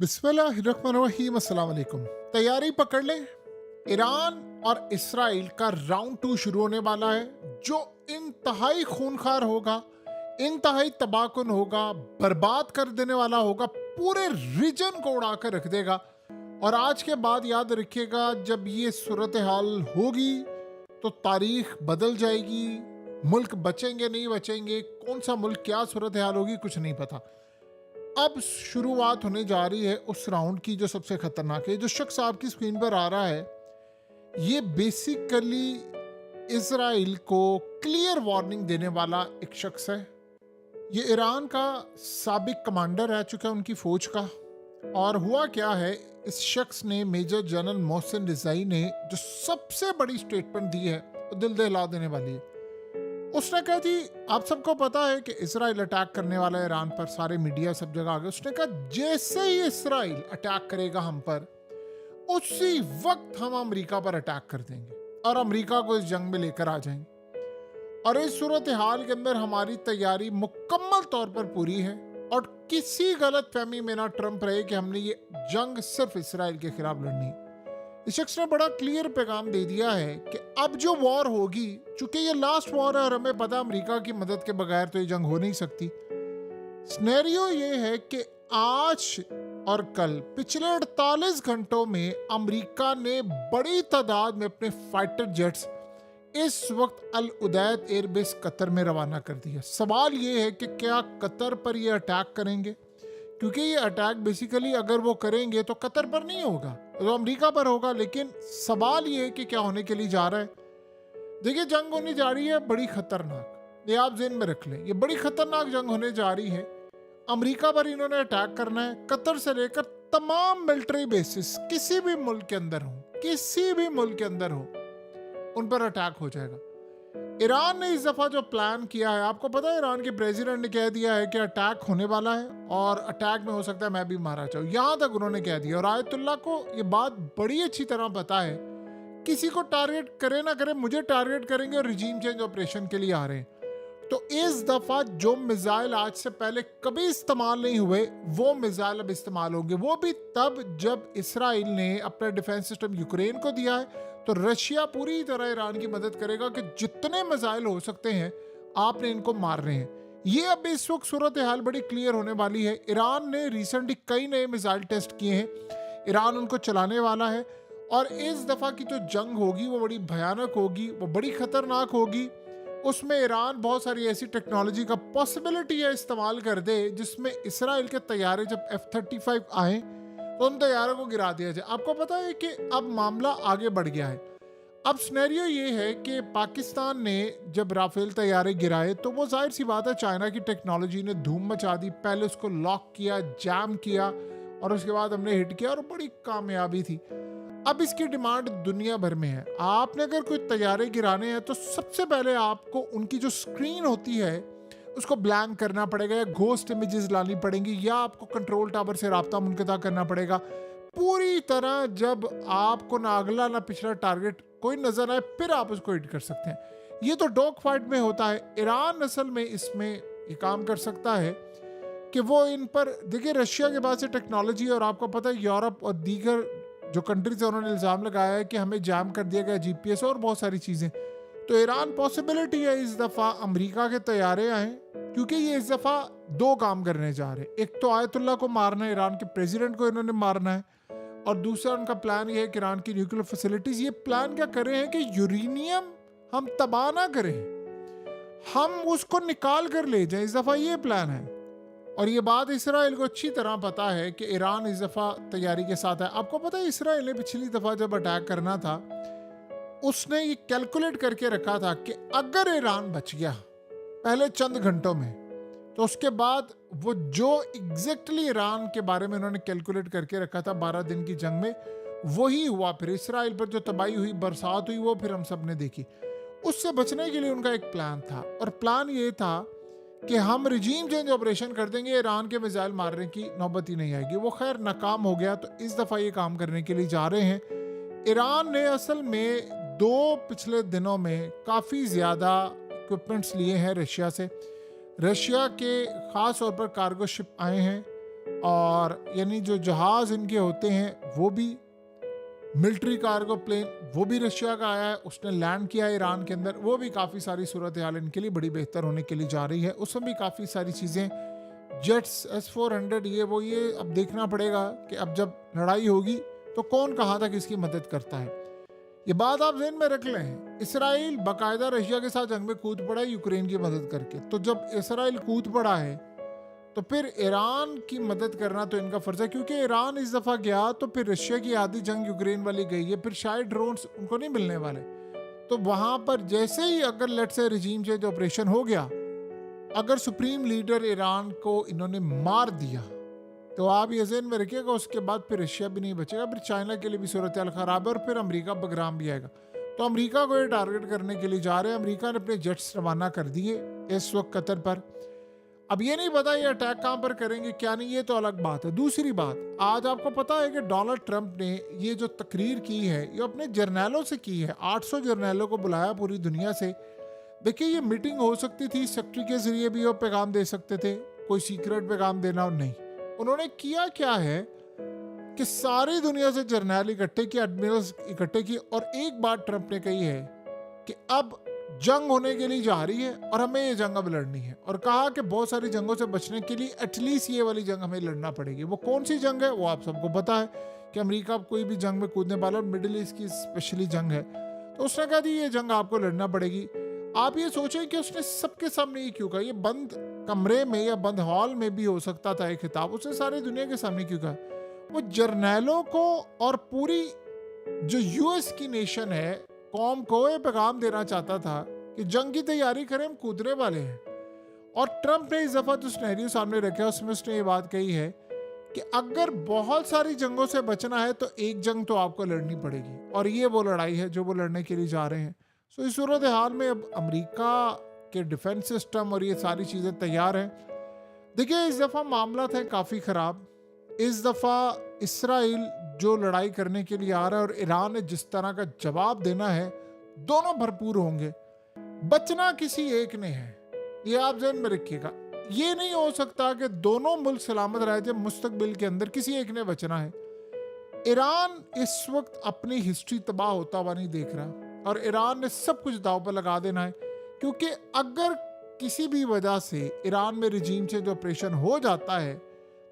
बिस्मिल्लाहिर्रहमानिर्रहीम, अस्सलाम वालेकुम। तैयारी पकड़ लें। ईरान और इसराइल का राउंड 2 शुरू होने वाला है, जो इंतहाई खूनखार होगा, इंतहाई तबाहकुन होगा, बर्बाद कर देने वाला होगा, पूरे रीजन को उड़ा कर रख देगा। और आज के बाद याद रखिएगा, जब ये सूरत हाल होगी तो तारीख बदल जाएगी। मुल्क बचेंगे नहीं बचेंगे, कौन सा मुल्क, क्या सूरत हाल होगी, कुछ नहीं पता। अब शुरुआत होने जा रही है उस राउंड की जो सबसे खतरनाक है। जो शख्स आपकी स्क्रीन पर आ रहा है, ये बेसिकली इसराइल को क्लियर वार्निंग देने वाला एक शख्स है। ये ईरान का साबिक कमांडर रह चुका है उनकी फौज का। और हुआ क्या है, इस शख्स ने, मेजर जनरल मोहसिन रिजाई ने, जो सबसे बड़ी स्टेटमेंट दी है वो दिल दहला देने वाली है। उसने कहा जी, आप सबको पता है कि इसराइल अटैक करने वाला है ईरान पर, सारे मीडिया सब जगह आ गए। उसने कहा जैसे ही इसराइल अटैक करेगा हम पर, उसी वक्त हम अमेरिका पर अटैक कर देंगे और अमेरिका को इस जंग में लेकर आ जाएंगे। और इस सूरत हाल के अंदर हमारी तैयारी मुकम्मल तौर पर पूरी है और किसी गलत फहमी में ना ट्रंप रहे कि हमने ये जंग सिर्फ इसराइल के खिलाफ लड़नी है। इस शख्स ने बड़ा क्लियर पैगाम दे दिया है कि अब जो वॉर होगी, चूंकि ये लास्ट वॉर है और हमें पता अमेरिका की मदद के बगैर तो ये जंग हो नहीं सकती। सिनेरियो ये है कि आज और कल पिछले 48 घंटों में अमेरिका ने बड़ी तादाद में अपने फाइटर जेट्स इस वक्त अल उदैद एयरबेस कतर में रवाना कर दिया। सवाल ये है कि क्या कतर पर ये अटैक करेंगे, क्योंकि ये अटैक बेसिकली अगर वो करेंगे तो कतर पर नहीं होगा, तो अमेरिका पर होगा। लेकिन सवाल ये है कि क्या होने के लिए जा रहा है। देखिए, जंग होने जा रही है बड़ी खतरनाक, ये आप ज़हन में रख लें। ये बड़ी खतरनाक जंग होने जा रही है। अमेरिका पर इन्होंने अटैक करना है। कतर से लेकर तमाम मिलिट्री बेसिस किसी भी मुल्क के अंदर हो, किसी भी मुल्क के अंदर हो, उन पर अटैक हो जाएगा। ईरान ने इस दफा जो प्लान किया है, आपको पता है ईरान के प्रेसिडेंट ने कह दिया है कि अटैक होने वाला है और अटैक में हो सकता है मैं भी मारा जाऊं, यहां तक उन्होंने कह दिया। और आयतुल्ला को ये बात बड़ी अच्छी तरह पता है, किसी को टारगेट करे ना करे, मुझे टारगेट करेंगे और रिजीम चेंज ऑपरेशन के लिए आ रहे हैं। तो इस दफा जो मिसाइल आज से पहले कभी इस्तेमाल नहीं हुए, वो मिसाइल अब इस्तेमाल होंगे। वो भी तब जब इसराइल ने अपना डिफेंस सिस्टम यूक्रेन को दिया है, तो रशिया पूरी तरह ईरान की मदद करेगा कि जितने मिसाइल हो सकते हैं आपने इनको मार रहे हैं। ये अब इस वक्त सूरत हाल बड़ी क्लियर होने वाली है। ईरान ने रिसेंटली कई नए मिसाइल टेस्ट किए हैं, ईरान उनको चलाने वाला है। और इस दफा की जो जंग होगी वो बड़ी भयानक होगी, वो बड़ी खतरनाक होगी। उसमें ईरान बहुत सारी ऐसी टेक्नोलॉजी का पॉसिबिलिटी है इस्तेमाल कर दे, जिसमें इसराइल के तैयारे जब F-35 आए तो उन तैयारों को गिरा दिया जाए। आपको पता है कि अब मामला आगे बढ़ गया है। अब सिनेरियो ये है कि पाकिस्तान ने जब राफेल तैयारे गिराए तो वो जाहिर सी बात है चाइना की टेक्नोलॉजी ने धूम मचा दी। पहले उसको लॉक किया, जैम किया और उसके बाद हमने हिट किया और बड़ी कामयाबी थी। अब इसकी डिमांड दुनिया भर में है। आपने अगर कोई तैयारे गिराने हैं तो सबसे पहले आपको उनकी जो स्क्रीन होती है उसको ब्लैंक करना पड़ेगा, या घोस्ट इमेजेस लानी पड़ेंगी, या आपको कंट्रोल टावर से राब्ता मुनक़ता करना पड़ेगा। पूरी तरह जब आपको ना अगला ना पिछला टारगेट कोई नजर आए, फिर आप उसको हिट कर सकते हैं। ये तो डॉग फाइट में होता है। ईरान असल में इसमें ये काम कर सकता है कि वो इन पर, देखिए रशिया के पास से टेक्नोलॉजी, और आपको पता है यूरोप और दीगर जो कंट्रीज है उन्होंने इल्ज़ाम लगाया है कि हमें जाम कर दिया गया GPS और बहुत सारी चीज़ें। तो ईरान पॉसिबिलिटी है इस दफ़ा अमेरिका के तैयारे आए, क्योंकि ये इस दफ़ा दो काम करने जा रहे हैं। एक तो आयतुल्ला को मारना है, ईरान के प्रेसिडेंट को इन्होंने मारना है, और दूसरा उनका प्लान ये है कि ईरान की न्यूक्लियर फैसिलिटीज़, ये प्लान क्या कर रहे हैं कि यूरेनियम हम तबाह ना करें, हम उसको निकाल कर ले जाएं। इस दफ़ा ये प्लान है। और ये बात इसराइल को अच्छी तरह पता है कि ईरान इस दफ़ा तैयारी के साथ है। आपको पता है इसराइल ने पिछली दफ़ा जब अटैक करना था, उसने ये कैलकुलेट करके रखा था कि अगर ईरान बच गया पहले चंद घंटों में, तो उसके बाद वो जो एग्जैक्टली ईरान के बारे में उन्होंने कैलकुलेट करके रखा था 12 दिन की जंग में, वही हुआ। फिर इसराइल पर जो तबाही हुई, बरसात हुई, वो फिर हम सब ने देखी। उससे बचने के लिए उनका एक प्लान था, और प्लान ये था कि हम रिजीम चेंज ऑपरेशन कर देंगे, ईरान के मिसाइल मारने की नौबत ही नहीं आएगी। वो खैर नाकाम हो गया। तो इस दफ़ा ये काम करने के लिए जा रहे हैं। ईरान ने असल में पिछले दिनों में काफ़ी ज़्यादा इक्विपमेंट्स लिए हैं रशिया से। रशिया के ख़ास तौर पर कार्गो शिप आए हैं और यानी जो जहाज इनके होते हैं वो भी, मिलिट्री कार्गो प्लेन वो भी रशिया का आया है, उसने लैंड किया है ईरान के अंदर। वो भी काफ़ी सारी सूरत हाल इनके लिए बड़ी बेहतर होने के लिए जा रही है। उसमें भी काफ़ी सारी चीज़ें, जेट्स S-400 ये अब देखना पड़ेगा कि अब जब लड़ाई होगी तो कौन कहाँ तक इसकी मदद करता है। ये बात आप ज़हन में रख लें, इसराइल बाकायदा रशिया के साथ जंग में कूद पड़ा है यूक्रेन की मदद करके। तो जब इसराइल कूद पड़ा है तो फिर ईरान की मदद करना तो इनका फर्ज है, क्योंकि ईरान इस दफ़ा गया तो फिर रशिया की आधी जंग यूक्रेन वाली गई है, फिर शायद ड्रोन्स उनको नहीं मिलने वाले। तो वहाँ पर जैसे ही अगर लेट्स से रजीम चेंज ऑपरेशन हो गया, अगर सुप्रीम लीडर ईरान को इन्होंने मार दिया तो आप ये ज़हन में रखिएगा, उसके बाद फिर रशिया भी नहीं बचेगा, फिर चाइना के लिए भी सूरत हाल ख़राब है और फिर अमेरिका बगराम भी आएगा। तो अमेरिका को ये टारगेट करने के लिए जा रहे हैं। अमेरिका ने अपने जेट्स रवाना कर दिए इस वक्त कतर पर। अब ये नहीं पता ये अटैक कहाँ पर करेंगे क्या नहीं, ये तो अलग बात है। दूसरी बात, आज आपको पता है कि डोनाल्ड ट्रंप ने ये जो तकरीर की है ये अपने जर्नैलों से की है। 800 जर्नैलों को बुलाया पूरी दुनिया से। देखिए ये मीटिंग हो सकती थी, सेक्रेटरी के जरिए भी वो पैगाम दे सकते थे, कोई सीक्रेट पैगाम देना और नहीं। उन्होंने किया क्या है कि सारी दुनिया से जर्नैल इकट्ठे किए, एडमिरल्स इकट्ठे किए, और एक बात ट्रंप ने कही है कि अब जंग होने के लिए जा रही है और हमें ये जंग अब लड़नी है। और कहा कि बहुत सारी जंगों से बचने के लिए एटलीस्ट ये वाली जंग हमें लड़ना पड़ेगी। वो कौन सी जंग है वो आप सबको पता है कि अमेरिका कोई भी जंग में कूदने वाला, और मिडिल ईस्ट की स्पेशली जंग है। तो उसने कहा थी ये जंग आपको लड़ना पड़ेगी। आप ये सोचें कि उसने सबके सामने ये क्यों कहा, ये बंद कमरे में या बंद हॉल में भी हो सकता था एक खिताब, उसने सारी दुनिया के सामने क्यों कहा। वो जर्नैलों को और पूरी जो यूएस की नेशन है कौम को ये पैगाम देना चाहता था कि जंग की तैयारी करें, हम कूदने वाले हैं। और ट्रंप ने इस दफा जो सिनेरियो सामने रखा उसमें उसने ये बात कही है कि अगर बहुत सारी जंगों से बचना है तो एक जंग तो आपको लड़नी पड़ेगी, और ये वो लड़ाई है जो वो लड़ने के लिए जा रहे हैं। सो इस सूरत हाल में अब अमेरिका के डिफेंस सिस्टम और ये सारी चीज़ें तैयार हैं। देखिए इस दफ़ा मामला थे काफ़ी ख़राब। इस दफ़ा इसराइल जो लड़ाई करने के लिए आ रहा है और ईरान ने जिस तरह का जवाब देना है, दोनों भरपूर होंगे। बचना किसी एक ने है, ये आप ध्यान में रखिएगा। ये नहीं हो सकता कि दोनों मुल्क सलामत रह जाए मुस्तकबिल के अंदर, किसी एक ने बचना है। ईरान इस वक्त अपनी हिस्ट्री तबाह होता हुआ नहीं देख रहा, और ईरान ने सब कुछ दांव पर लगा देना है, क्योंकि अगर किसी भी वजह से ईरान में रिजीम चेंज ऑपरेशन हो जाता है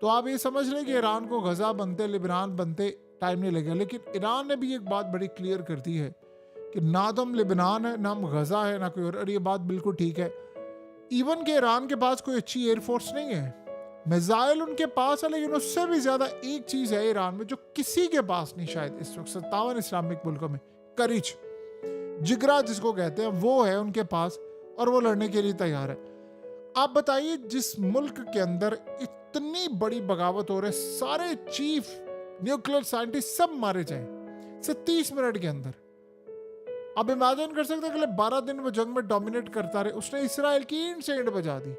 तो आप ये समझ लें कि ईरान को गजा बनते, लिबनान बनते टाइम नहीं लगेगा। लेकिन ईरान ने भी एक बात बड़ी क्लियर कर दी है कि ना तो हम लिबनान है, ना हम गजा है, ना कोई और ये बात बिल्कुल ठीक है। इवन के ईरान के पास कोई अच्छी एयरफोर्स नहीं है, मिसाइल उनके पास है, लेकिन उससे भी ज्यादा एक चीज है ईरान में जो किसी के पास नहीं शायद इस वक्त 57 इस्लामिक मुल्कों में, करिच, जिगरा जिसको कहते हैं, वो है उनके पास, और वो लड़ने के लिए तैयार है। आप बताइए जिस मुल्क के अंदर इतनी बड़ी बगावत हो रही है, सारे चीफ न्यूक्लियर साइंटिस्ट सब मारे जाएं सिर्फ 30 मिनट के अंदर। आप इमेजिन कर सकते हैं कि 12 दिन वो जंग में डोमिनेट करता रहे। उसने इसराइल की इंसेंट बजा दी,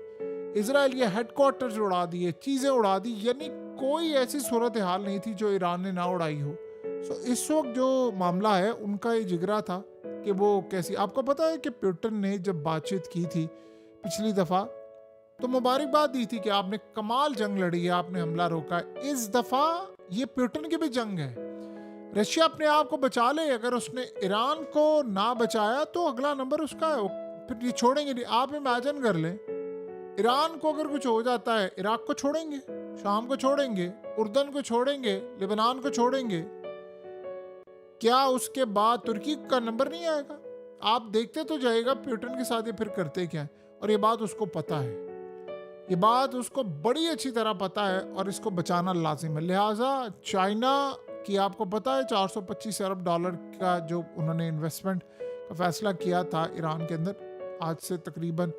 इसराइल के हेडक्वार्टर्स उड़ा दिए, चीजें उड़ा दी, यानी कोई ऐसी सूरत हाल नहीं थी जो ईरान ने ना उड़ाई हो। सो इस वक्त जो मामला है उनका ये जिगरा था कि वो कैसी। आपको पता है कि पुतिन ने जब बातचीत की थी पिछली दफा तो मुबारकबाद दी थी कि आपने कमाल जंग लड़ी है, आपने हमला रोका है। इस दफा ये पुतिन की भी जंग है। रशिया अपने आप को बचा ले, अगर उसने ईरान को ना बचाया तो अगला नंबर उसका है, फिर ये छोड़ेंगे नहीं। आप इमेजिन कर लें ईरान को अगर कुछ हो जाता है, इराक को छोड़ेंगे, शाम को छोड़ेंगे, उर्दन को छोड़ेंगे, लेबनान को छोड़ेंगे, क्या उसके बाद तुर्की का नंबर नहीं आएगा? आप देखते तो जाएगा पुतिन के साथ ये फिर करते क्या है। और ये बात उसको पता है, ये बात उसको बड़ी अच्छी तरह पता है, और इसको बचाना लाजिम है। लिहाजा चाइना की आपको पता है 425 अरब डॉलर का जो उन्होंने इन्वेस्टमेंट का फैसला किया था ईरान के अंदर आज से तकरीबन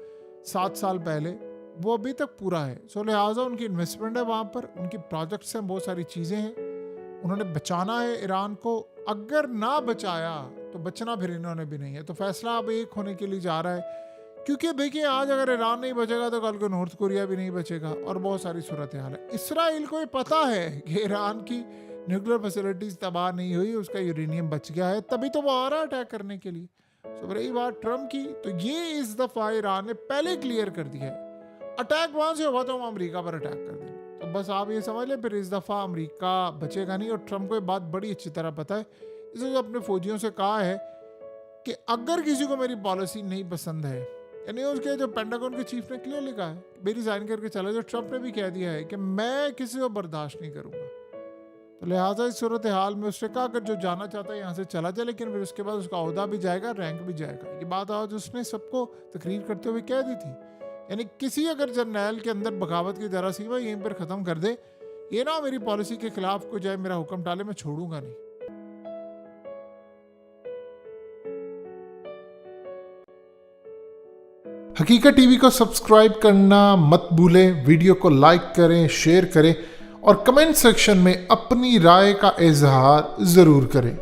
7 साल पहले, वो अभी तक पूरा है। सो लिहाजा उनकी इन्वेस्टमेंट है वहाँ पर, उनकी प्रोजेक्ट्स हैं, बहुत सारी चीज़ें हैं, उन्होंने बचाना है ईरान को। अगर ना बचाया तो बचना फिर इन्होंने भी नहीं है। तो फैसला अब एक होने के लिए जा रहा है, क्योंकि देखिए आज अगर ईरान नहीं बचेगा तो कल को नॉर्थ कोरिया भी नहीं बचेगा, और बहुत सारी सूरत हाल है। इसराइल को ये पता है कि ईरान की न्यूक्लियर फैसिलिटीज तबाह नहीं हुई, उसका यूरेनियम बच गया है, तभी तो वो आ रहा है अटैक करने के लिए। तो रही बात ट्रम्प की, तो ये इस दफा ईरान ने पहले क्लियर कर दिया है, अटैक वहां से हुआ तो हम अमेरिका पर अटैक कर देंगे। तो बस आप ये समझ लें फिर इस दफ़ा अमेरिका बचेगा नहीं। और ट्रम्प को ये बात बड़ी अच्छी तरह पता है, इसने अपने फौजियों से कहा है कि अगर किसी को मेरी पॉलिसी नहीं पसंद है, यानी उसके जो पेंटागन के चीफ ने क्लियर लिखा है भी रिजाइन करके चला जाए। ट्रम्प ने भी कह दिया है कि मैं किसी को बर्दाश्त नहीं करूंगा। तो लिहाजा इस सूरत हाल में उसने कहा अगर जो जाना चाहता है यहाँ से चला जाए, लेकिन फिर उसके बाद उसका ओहदा भी जाएगा, रैंक भी जाएगा। ये बात आज उसने सबको तकरीर करते हुए कह दी थी। यानी किसी अगर जर्नैल के अंदर बगावत की जरासीम है, यहीं पर ख़त्म कर दे, ये ना मेरी पॉलिसी के खिलाफ को जाए मेरा हुक्म डाले, मैं छोड़ूंगा नहीं। हकीकत टीवी को सब्सक्राइब करना मत भूलें, वीडियो को लाइक करें, शेयर करें और कमेंट सेक्शन में अपनी राय का इजहार ज़रूर करें।